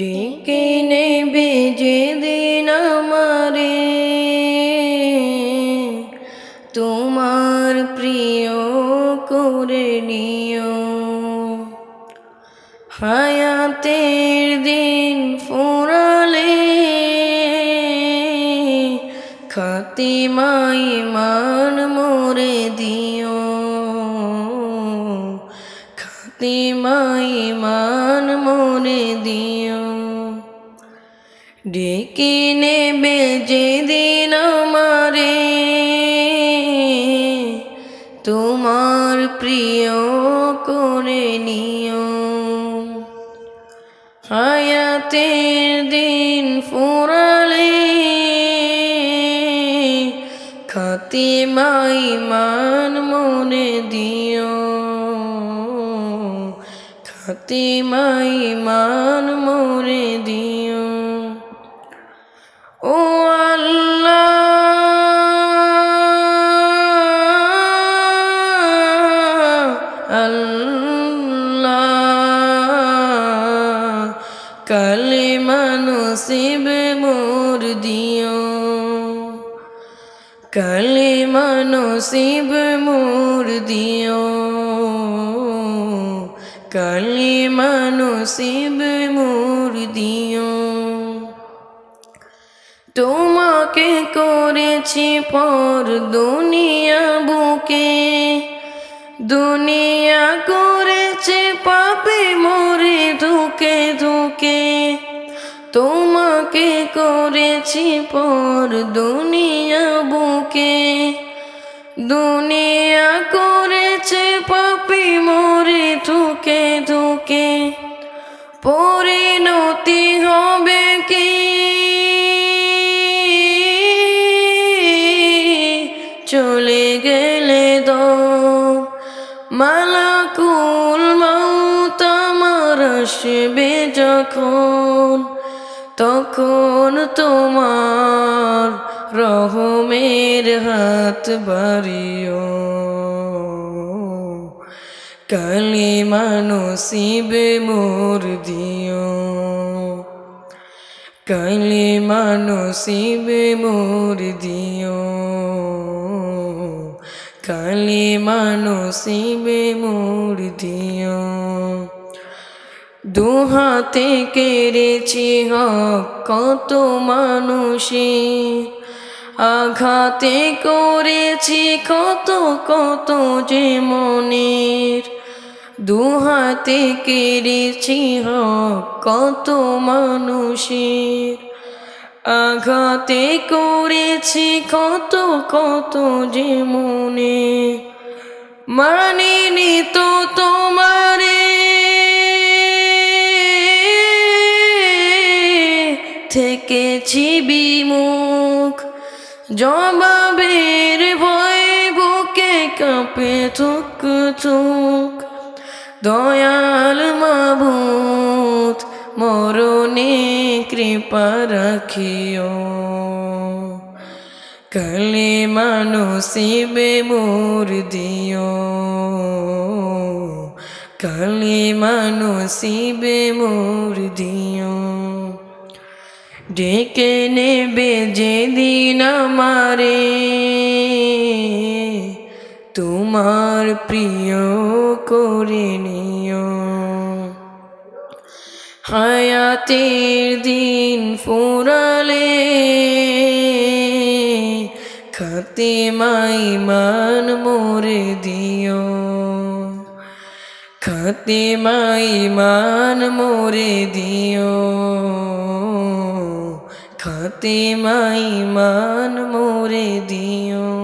ডেকে নেবে যেদিন আমারে তোমার প্রিয় করে নিও। হায়াতের দিন ফুরালে খাতিমা ঈমান মোরে দিও। খাতিমা ঈমান মোরে দিও। ডেকে নেবে যেদিন আমারে তোমার প্রিয় করে নিও। হায়াতের দিন ফুরালে খাতিমা ঈমান মোরে দিও। খাতিমা ঈমান মোরে দিও। ও আল্লাহ, আল্লাহ, কালিমা নসিব মোর দিও। কালিমা নসিব মোর দিও। কালিমা নসিব মোর দিও। তোমাকে করেছি পর দুনিয়া বুকে, দুনিয়া করেছে পাপে মোরে ধুকে ধুকে। তোমাকে করেছি পর দুনিয়া বুকে, দুনিয়া করেছে পাপে মোরে ধুকে ধুকে। পরিণতি হবে কি চলে গেলে দম, মালাকুল মউত আমার আসবে যখন, তখন তোমার রহমের হাত বাড়িও। কালিমা নসিব মোর দিও। কালিমা নসিব মোর দিও। কালিমা নসিব মোর দিও। দুহাতে কেড়েছি হক কত মানুষে, আঘাতে করেছি কত কত যে মনের। দুহাতে কেড়েছি হক কত মানুষের, আঘাতে করেছি কত কত যে মনে। মানিনি তো তোমারে, থেকেছি বিমুখ, জবাবের ভয়ে বুকে কাঁপে থুক থুক। দয়াল মাবুদ মরণে কৃপা রাখিও। কালিমা নসিব মোর দিও। কালিমা নসিব মোর দিও। ডেকে নেবে যেদিন আমারে তোমার প্রিয় করে নিও। হায়াতের দিন ফুরালে খাতিমা ঈমান মোরে দিও। খাতিমা ঈমান মোরে দিও। খাতিমা ঈমান মোরে দিও।